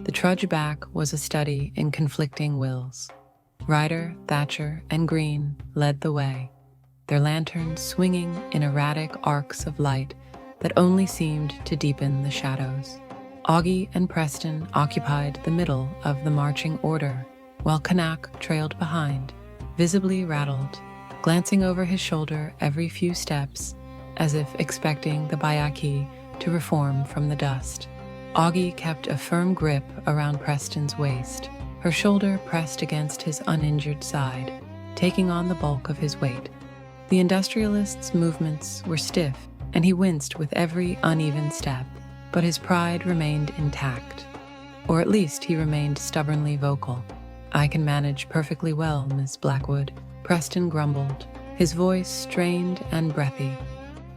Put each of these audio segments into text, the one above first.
The trudge back was a study in conflicting wills. Ryder, Thatcher, and Green led the way, their lanterns swinging in erratic arcs of light that only seemed to deepen the shadows. Augie and Preston occupied the middle of the marching order, while Canuck trailed behind, visibly rattled, glancing over his shoulder every few steps, as if expecting the Bayaki to reform from the dust. Augie kept a firm grip around Preston's waist, her shoulder pressed against his uninjured side, taking on the bulk of his weight. The industrialist's movements were stiff, and he winced with every uneven step, but his pride remained intact. Or at least he remained stubbornly vocal. "I can manage perfectly well, Miss Blackwood," Preston grumbled, his voice strained and breathy.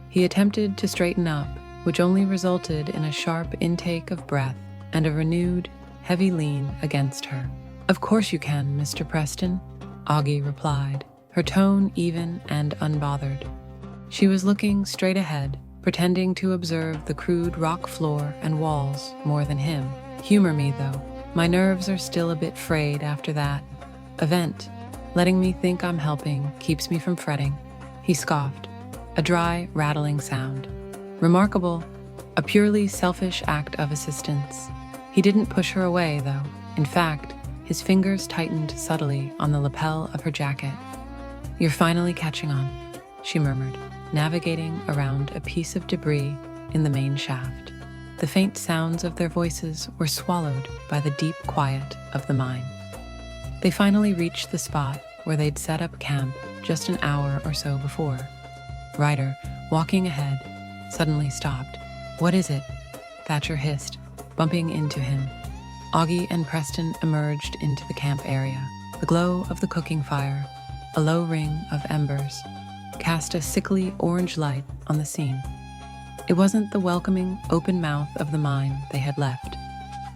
He attempted to straighten up, which only resulted in a sharp intake of breath and a renewed, heavy lean against her. "Of course you can, Mr. Preston," Augie replied, her tone even and unbothered. She was looking straight ahead, pretending to observe the crude rock floor and walls more than him. "Humor me, though. My nerves are still a bit frayed after that event. Letting me think I'm helping keeps me from fretting." He scoffed, a dry, rattling sound. Remarkable, a purely selfish act of assistance. He didn't push her away, though. In fact, his fingers tightened subtly on the lapel of her jacket. "You're finally catching on," she murmured, navigating around a piece of debris in the main shaft. The faint sounds of their voices were swallowed by the deep quiet of the mine. They finally reached the spot where they'd set up camp just an hour or so before. Ryder, walking ahead, suddenly stopped. "What is it?" Thatcher hissed, bumping into him. Augie and Preston emerged into the camp area. The glow of the cooking fire, a low ring of embers, cast a sickly orange light on the scene. It wasn't the welcoming, open mouth of the mine they had left.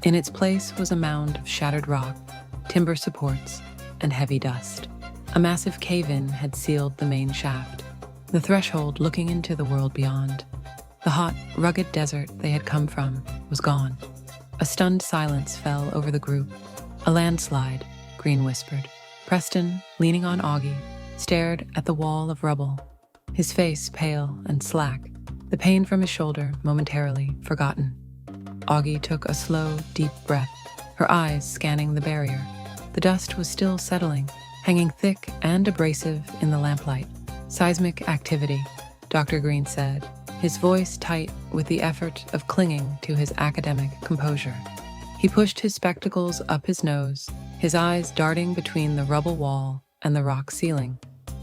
In its place was a mound of shattered rock, timber supports, and heavy dust. A massive cave-in had sealed the main shaft, the threshold looking into the world beyond. The hot, rugged desert they had come from was gone. A stunned silence fell over the group. "A landslide," Green whispered. Preston, leaning on Augie, stared at the wall of rubble, his face pale and slack, the pain from his shoulder momentarily forgotten. Augie took a slow, deep breath, her eyes scanning the barrier. The dust was still settling, hanging thick and abrasive in the lamplight. "Seismic activity," Dr. Green said, his voice tight with the effort of clinging to his academic composure. He pushed his spectacles up his nose, his eyes darting between the rubble wall and the rock ceiling.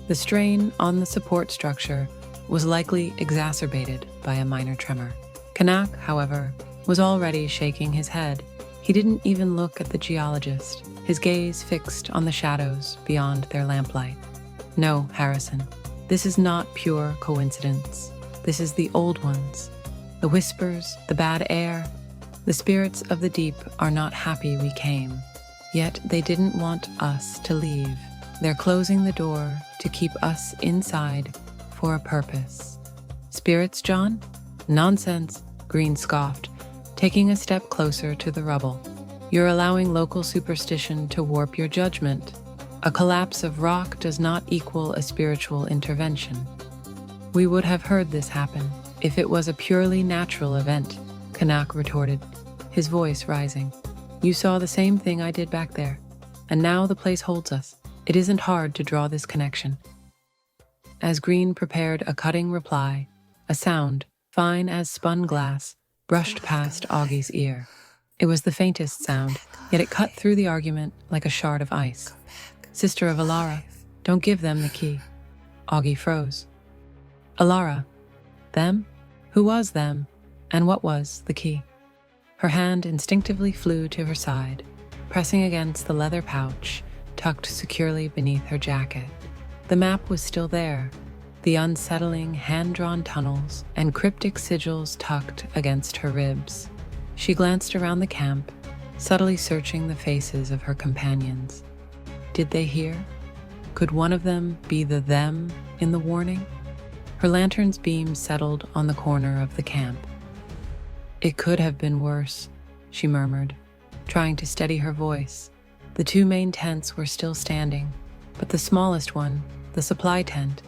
The strain on the support structure was likely exacerbated by a minor tremor. Canuck, however, was already shaking his head. He didn't even look at the geologist, his gaze fixed on the shadows beyond their lamplight. "No, Harrison, this is not pure coincidence. This is the old ones. The whispers, the bad air. The spirits of the deep are not happy we came. Yet they didn't want us to leave. They're closing the door to keep us inside for a purpose." "Spirits, John? Nonsense," Green scoffed, taking a step closer to the rubble. "You're allowing local superstition to warp your judgment. A collapse of rock does not equal a spiritual intervention. We would have heard this happen if it was a purely natural event," Canuck retorted, his voice rising. "You saw the same thing I did back there, and now the place holds us. It isn't hard to draw this connection." As Green prepared a cutting reply, a sound, fine as spun glass, brushed past Augie's ear. It was the faintest sound, yet it cut through the argument like a shard of ice. "Sister of Alara, don't give them the key." Augie froze. Alara? Them? Who was them? And what was the key? Her hand instinctively flew to her side, pressing against the leather pouch tucked securely beneath her jacket. The map was still there, the unsettling hand-drawn tunnels and cryptic sigils tucked against her ribs. She glanced around the camp, subtly searching the faces of her companions. Did they hear? Could one of them be the them in the warning? Her lantern's beam settled on the corner of the camp. "It could have been worse," she murmured, trying to steady her voice. The two main tents were still standing, but the smallest one, the supply tent,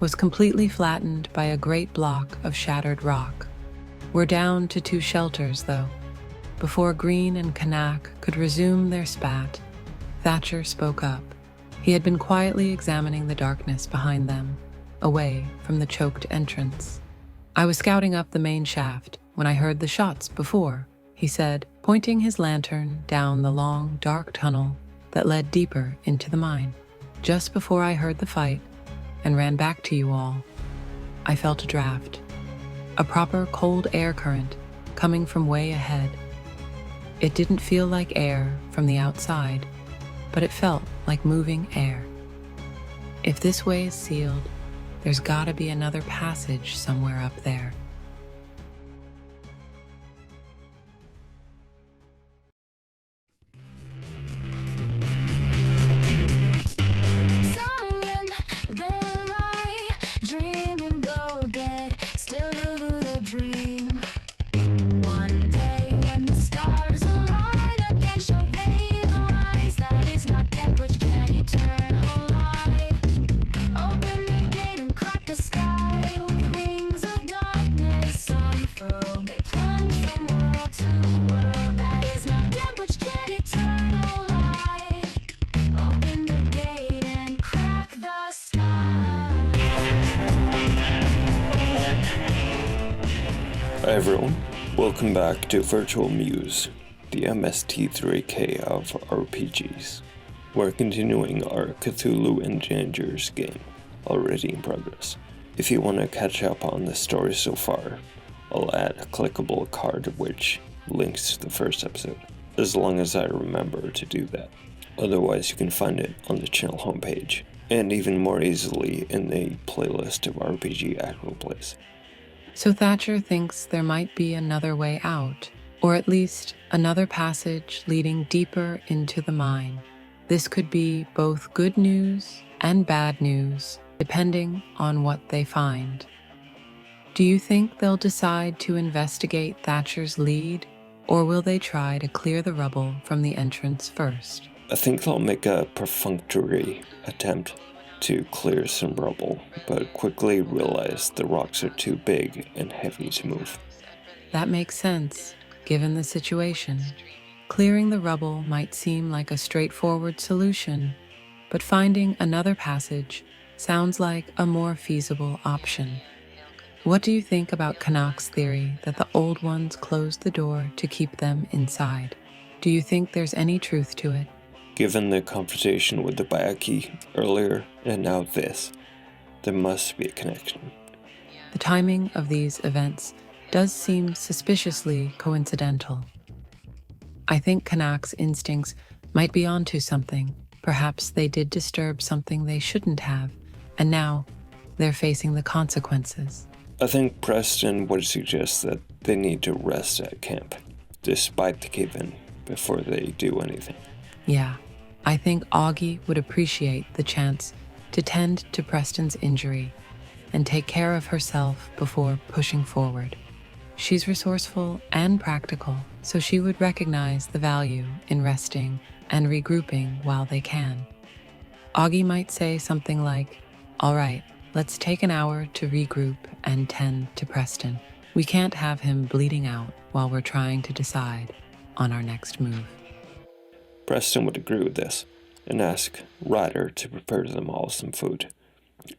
was completely flattened by a great block of shattered rock. We're down to 2 shelters, though. Before Green and Kanak could resume their spat, Thatcher spoke up. He had been quietly examining the darkness behind them, away from the choked entrance. "I was scouting up the main shaft when I heard the shots before," he said, pointing his lantern down the long, dark tunnel that led deeper into the mine. "Just before I heard the fight and ran back to you all, I felt a draft. A proper cold air current coming from way ahead. It didn't feel like air from the outside, but it felt like moving air. If this way is sealed, there's gotta be another passage somewhere up there." Hi everyone, welcome back to Virtual Muse, the MST3K of RPGs. We're continuing our Cthulhu Dangers game, already in progress. If you want to catch up on the story so far, I'll add a clickable card which links to the first episode, as long as I remember to do that. Otherwise you can find it on the channel homepage, and even more easily in the playlist of RPG Actual Plays. So Thatcher thinks there might be another way out, or at least another passage leading deeper into the mine. This could be both good news and bad news, depending on what they find. Do you think they'll decide to investigate Thatcher's lead, or will they try to clear the rubble from the entrance first? I think they'll make a perfunctory attempt to clear some rubble, but quickly realize the rocks are too big and heavy to move. That makes sense, given the situation. Clearing the rubble might seem like a straightforward solution, but finding another passage sounds like a more feasible option. What do you think about Kanak's theory that the old ones closed the door to keep them inside? Do you think there's any truth to it? Given the confrontation with the Bayaki earlier and now this, there must be a connection. The timing of these events does seem suspiciously coincidental. I think Kanak's instincts might be onto something. Perhaps they did disturb something they shouldn't have, and now they're facing the consequences. I think Preston would suggest that they need to rest at camp, despite the cave-in, before they do anything. Yeah, I think Augie would appreciate the chance to tend to Preston's injury and take care of herself before pushing forward. She's resourceful and practical, so she would recognize the value in resting and regrouping while they can. Augie might say something like, "All right, let's take an hour to regroup and tend to Preston. We can't have him bleeding out while we're trying to decide on our next move." Preston would agree with this, and ask Ryder to prepare them all some food,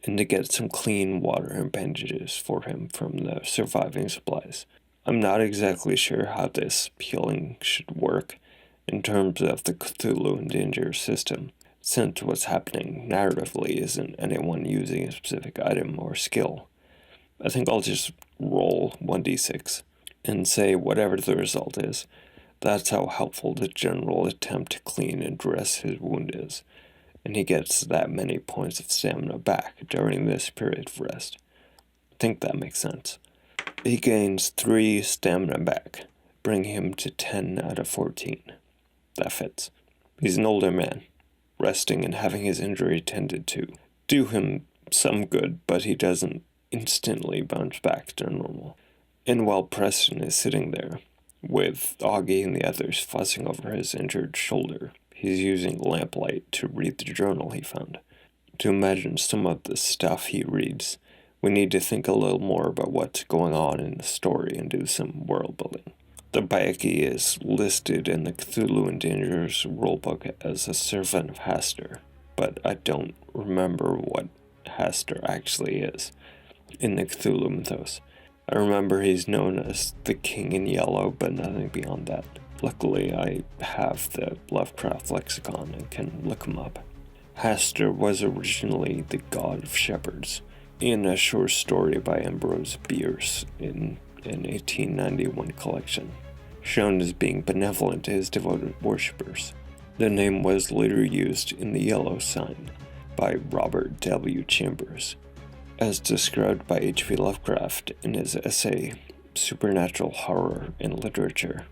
and to get some clean water and bandages for him from the surviving supplies. I'm not exactly sure how this healing should work in terms of the Cthulhu Dangers system, since what's happening narratively isn't anyone using a specific item or skill. I think I'll just roll 1d6 and say whatever the result is. That's how helpful the general attempt to clean and dress his wound is, and he gets that many points of stamina back during this period of rest. I think that makes sense. He gains 3 stamina back, bringing him to 10 out of 14. That fits. He's an older man. Resting and having his injury tended to do him some good, but he doesn't instantly bounce back to normal. And while Preston is sitting there, with Augie and the others fussing over his injured shoulder. He's using lamplight to read the journal he found. To imagine some of the stuff he reads, we need to think a little more about what's going on in the story and do some world building. The Baeki is listed in the Cthulhu Dangers rulebook as a servant of Hastur, but I don't remember what Hastur actually is in the Cthulhu mythos. I remember he's known as the King in Yellow, but nothing beyond that. Luckily, I have the Lovecraft lexicon and can look him up. Hastur was originally the god of shepherds in a short story by Ambrose Bierce in an 1891 collection, shown as being benevolent to his devoted worshippers. The name was later used in The Yellow Sign by Robert W. Chambers, as described by H.P. Lovecraft in his essay Supernatural Horror in Literature.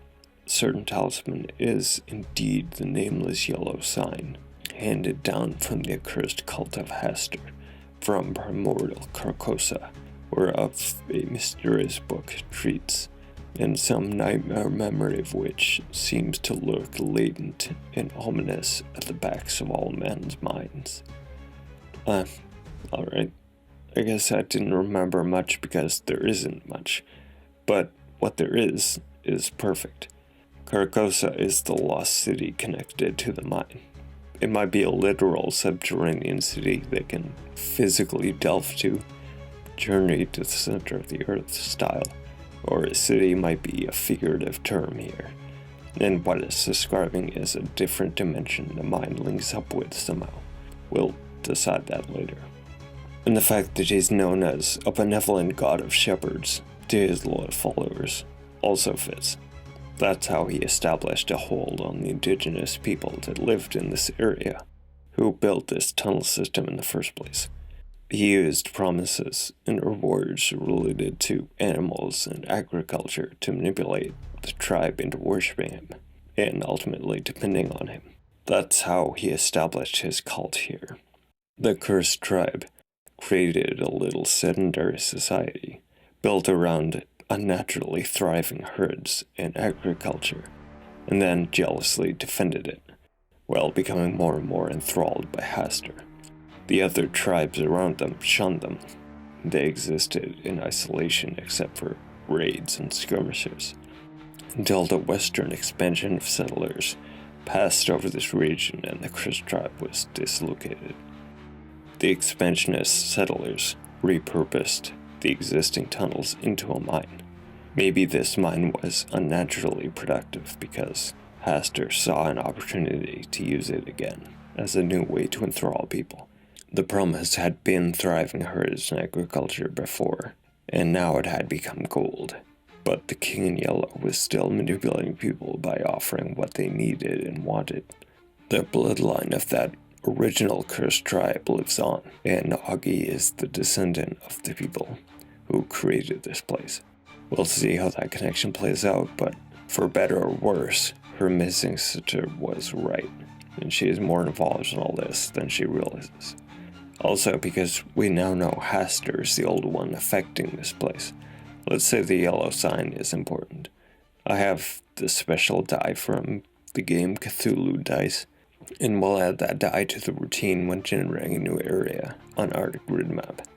Certain talisman is indeed the nameless yellow sign, handed down from the accursed cult of Hastur, from primordial Carcosa, whereof a mysterious book treats, and some nightmare memory of which seems to lurk latent and ominous at the backs of all men's minds. Alright. I guess I didn't remember much because there isn't much, but what there is perfect. Carcosa is the lost city connected to the mine. It might be a literal subterranean city they can physically delve to, journey to the center of the earth style, or a city might be a figurative term here, and what it's describing is a different dimension the mind links up with somehow. We'll decide that later. And the fact that he's known as a benevolent god of shepherds to his loyal followers also fits. That's how he established a hold on the indigenous people that lived in this area, who built this tunnel system in the first place. He used promises and rewards related to animals and agriculture to manipulate the tribe into worshipping him, and ultimately depending on him. That's how he established his cult here. The cursed tribe created a little sedentary society built around unnaturally thriving herds and agriculture, and then jealously defended it, while becoming more and more enthralled by Hastur. The other tribes around them shunned them. They existed in isolation except for raids and skirmishes, until the western expansion of settlers passed over this region and the cursed tribe was dislocated. The expansionist settlers repurposed the existing tunnels into a mine. Maybe this mine was unnaturally productive because Hastur saw an opportunity to use it again as a new way to enthrall people. The promise had been thriving herds and agriculture before, and now it had become gold. But the King in Yellow was still manipulating people by offering what they needed and wanted. The bloodline of that original cursed tribe lives on, and Augie is the descendant of the people who created this place. We'll see how that connection plays out, but for better or worse, her missing sister was right, and she is more involved in all this than she realizes. Also, because we now know Hastur is the old one affecting this place, let's say the yellow sign is important. I have the special die from the game Cthulhu Dice, and we'll add that die to the routine when generating a new area on our grid map.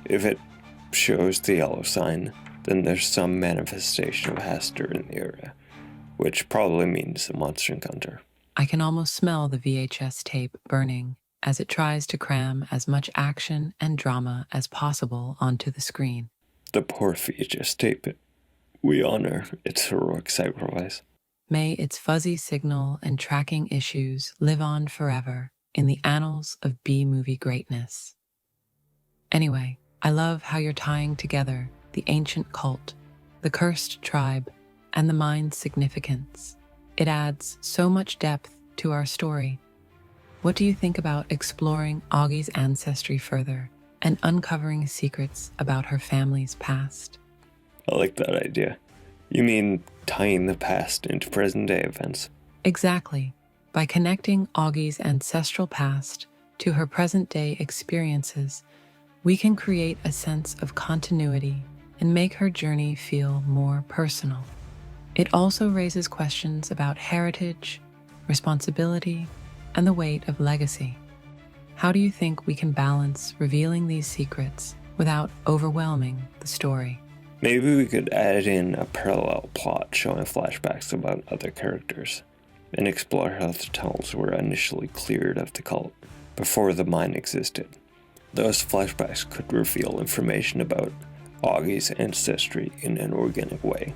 If it shows the yellow sign, then there's some manifestation of Hastur in the area, which probably means a monster encounter. I can almost smell the VHS tape burning as it tries to cram as much action and drama as possible onto the screen. The poor VHS tape. We honor its heroic sacrifice. May its fuzzy signal and tracking issues live on forever in the annals of B-movie greatness. Anyway, I love how you're tying together the ancient cult, the cursed tribe, and the mine's significance. It adds so much depth to our story. What do you think about exploring Augie's ancestry further and uncovering secrets about her family's past? I like that idea. You mean tying the past into present-day events? Exactly. By connecting Augie's ancestral past to her present-day experiences, we can create a sense of continuity and make her journey feel more personal. It also raises questions about heritage, responsibility, and the weight of legacy. How do you think we can balance revealing these secrets without overwhelming the story? Maybe we could add in a parallel plot showing flashbacks about other characters, and explore how the tunnels were initially cleared of the cult before the mine existed. Those flashbacks could reveal information about Augie's ancestry in an organic way,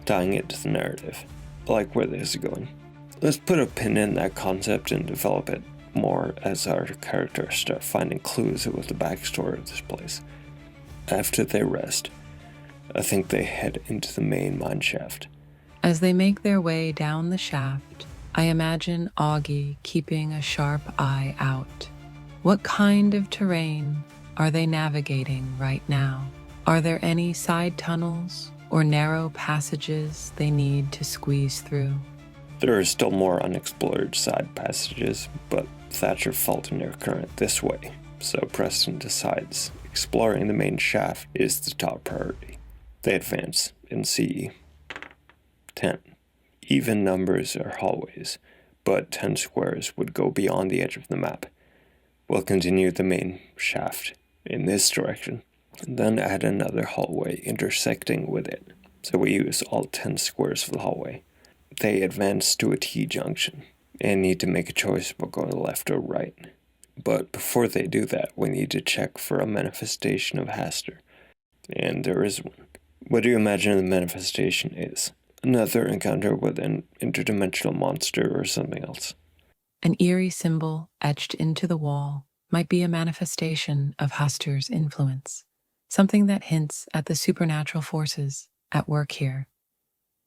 tying it to the narrative. I like where this is going. Let's put a pin in that concept and develop it more as our characters start finding clues about the backstory of this place. After they rest, I think they head into the main mine shaft. As they make their way down the shaft, I imagine Augie keeping a sharp eye out. What kind of terrain are they navigating right now? Are there any side tunnels or narrow passages they need to squeeze through? There are still more unexplored side passages, but Thatcher felt an air current this way, so Preston decides exploring the main shaft is the top priority. They advance and see 10. Even numbers are hallways, but 10 squares would go beyond the edge of the map. We'll continue the main shaft in this direction, and then add another hallway intersecting with it, so we use all 10 squares of the hallway. They advance to a T-junction, and need to make a choice about going left or right. But before they do that, we need to check for a manifestation of Hastur, and there is one. What do you imagine the manifestation is? Another encounter with an interdimensional monster or something else? An eerie symbol etched into the wall might be a manifestation of Hastur's influence, something that hints at the supernatural forces at work here.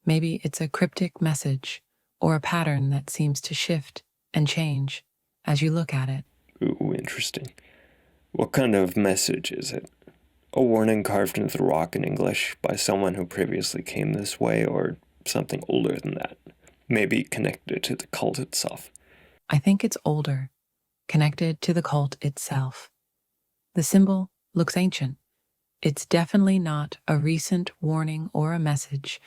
Maybe it's a cryptic message or a pattern that seems to shift and change as you look at it. Ooh, interesting. What kind of message is it? A warning carved into the rock in English by someone who previously came this way, or something older than that? Maybe connected to the cult itself. I think it's older, connected to the cult itself. The symbol looks ancient. It's definitely not a recent warning or a message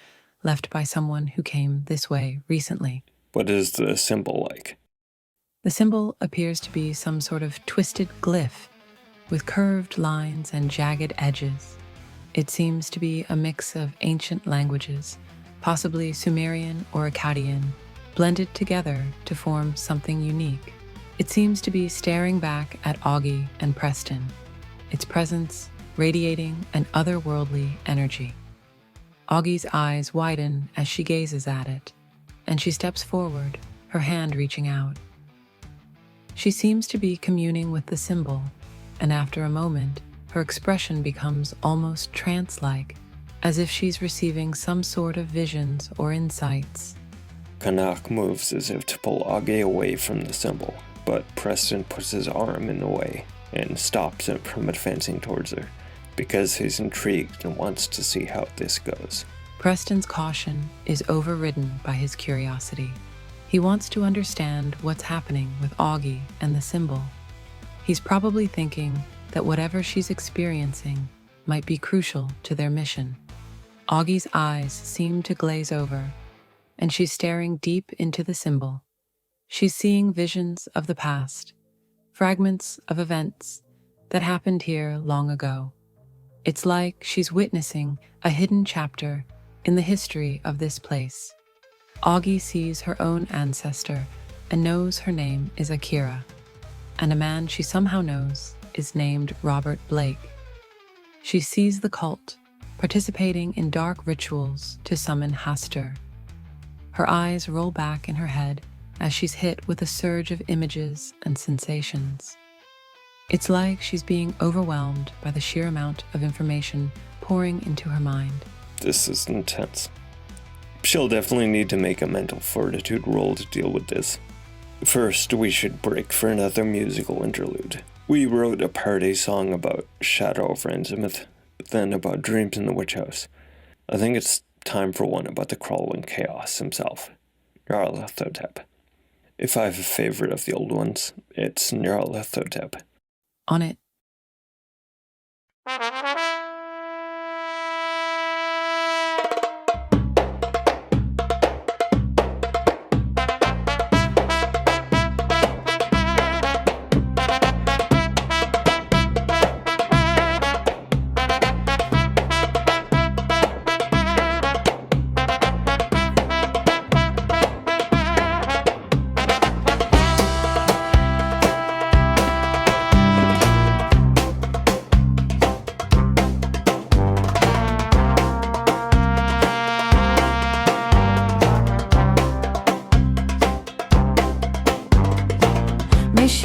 left by someone who came this way recently. What is the symbol like? The symbol appears to be some sort of twisted glyph with curved lines and jagged edges. It seems to be a mix of ancient languages, possibly Sumerian or Akkadian, blended together to form something unique. It seems to be staring back at Augie and Preston, its presence radiating an otherworldly energy. Augie's eyes widen as she gazes at it, and she steps forward, her hand reaching out. She seems to be communing with the symbol, and after a moment, her expression becomes almost trance-like, as if she's receiving some sort of visions or insights. Kanak moves as if to pull Augie away from the symbol, but Preston puts his arm in the way and stops him from advancing towards her, because he's intrigued and wants to see how this goes. Preston's caution is overridden by his curiosity. He wants to understand what's happening with Augie and the symbol. He's probably thinking that whatever she's experiencing might be crucial to their mission. Augie's eyes seem to glaze over, and she's staring deep into the symbol. She's seeing visions of the past, fragments of events that happened here long ago. It's like she's witnessing a hidden chapter in the history of this place. Augie sees her own ancestor and knows her name is Akira, and a man she somehow knows is named Robert Blake. She sees the cult participating in dark rituals to summon Hastur. Her eyes roll back in her head as she's hit with a surge of images and sensations. It's like she's being overwhelmed by the sheer amount of information pouring into her mind. This is intense. She'll definitely need to make a mental fortitude roll to deal with this. First, we should break for another musical interlude. We wrote a parody song about Shadow of Ranzimith, then about Dreams in the Witch House. I think it's time for one about the crawling chaos himself, Nyarlathotep. If I have a favorite of the old ones, it's Nyarlathotep. On it.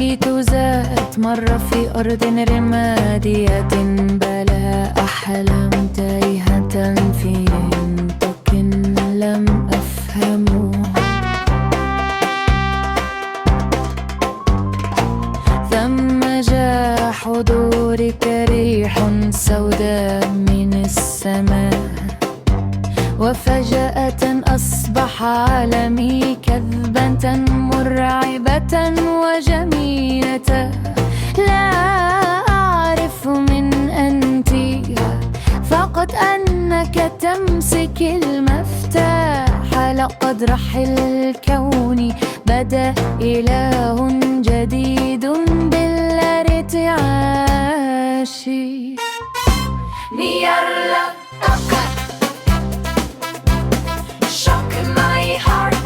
مشيت ذات مرة في أرض رمادية بلا أحلام تايهة في نطق لم أفهمه. ثم جاء حضورك ريح سوداء من السماء، وفجأة أصبح عالمي كذبة مرعبة وجميلة. لا أعرف من أنت، فقط أنك تمسك المفتاح. لقد رحل الكون، بدأ إله جديد بالارتعاش. نيارلا shock my heart,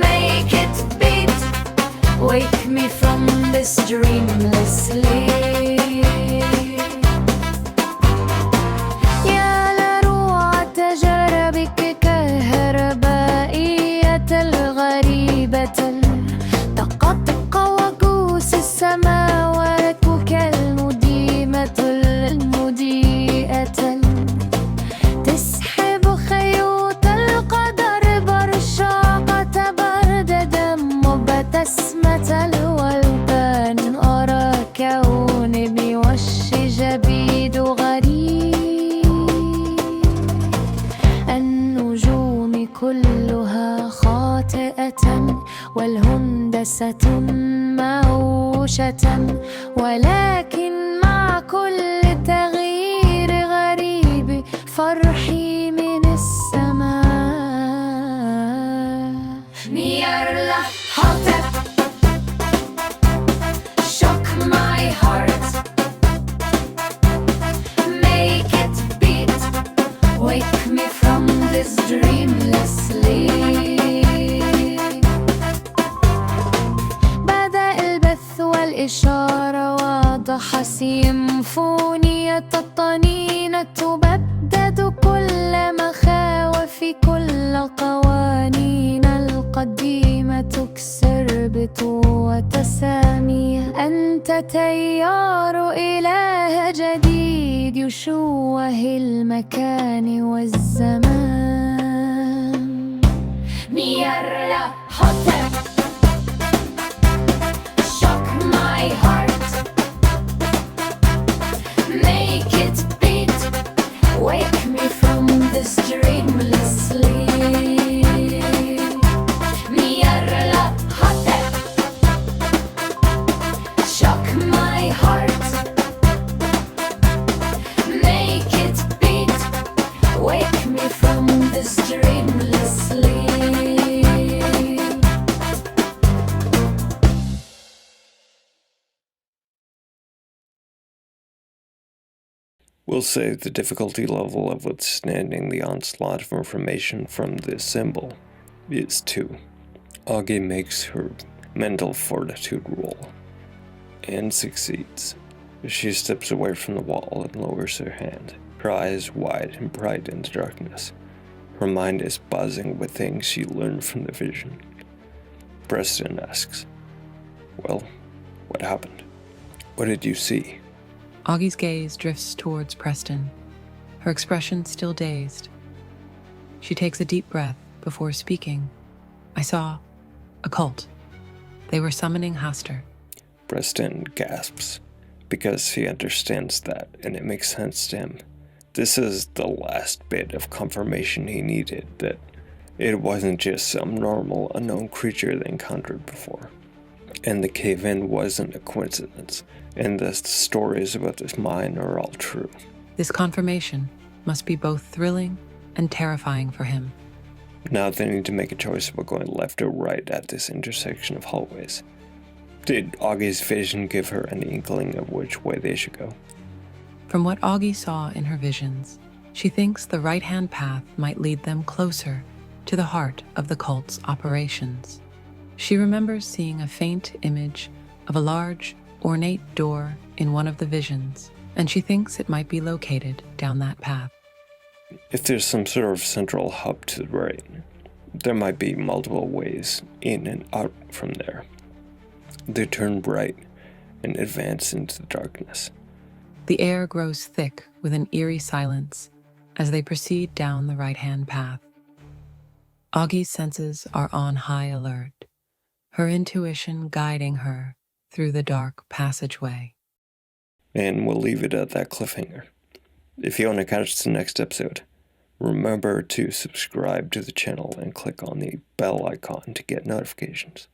make it beat, wake me from this dreamless sleep. يا لروع تجاربك كهربائية الغريبة، تقطق وكوس السماوات كالمديمة المضيئة، تسحب خيوط القدر برشاقة برد دم وبتسمة الولدان. أرى كوني بوش جبيد غريب، النجوم كلها خاطئة والهندسة موشة، ولكن مع كل تغيير غريب فرحي من السماء. نيارلا حاطب shock my heart, make it beat, wake me from this dreamless sleep. بدأ البث والإشارة، واضح سيمفونية الطنينة تبدد كل مخاوف، كل قوانين القديمة تكسر بطوة تسامية. أنت تيار إله جديد يشوه المكان والزمان. نيارلا حوتب shock my heart, make it beat, wake me from this dreamless sleep. Niyarla hotep, shock my heart, make it beat, wake me from this dreamless sleep. We'll say the difficulty level of withstanding the onslaught of information from this symbol is 2. Augie makes her mental fortitude roll and succeeds. She steps away from the wall and lowers her hand, her eyes wide and bright in the darkness. Her mind is buzzing with things she learned from the vision. Preston asks, "Well, what happened? What did you see?" Augie's gaze drifts towards Preston, her expression still dazed. She takes a deep breath before speaking. "I saw a cult. They were summoning Haster." Preston gasps, because he understands that, and it makes sense to him. This is the last bit of confirmation he needed, that it wasn't just some normal, unknown creature they encountered before. And the cave-in wasn't a coincidence, and the stories about this mine are all true. This confirmation must be both thrilling and terrifying for him. Now they need to make a choice about going left or right at this intersection of hallways. Did Augie's vision give her any inkling of which way they should go? From what Augie saw in her visions, she thinks the right-hand path might lead them closer to the heart of the cult's operations. She remembers seeing a faint image of a large, ornate door in one of the visions, and she thinks it might be located down that path. If there's some sort of central hub to the right, There might be multiple ways in and out from there. They turn right and advance into the darkness. The air grows thick with an eerie silence as they proceed down the right-hand path. Augie's senses are on high alert, her intuition guiding her through the dark passageway. And we'll leave it at that cliffhanger. If you want to catch the next episode, remember to subscribe to the channel and click on the bell icon to get notifications.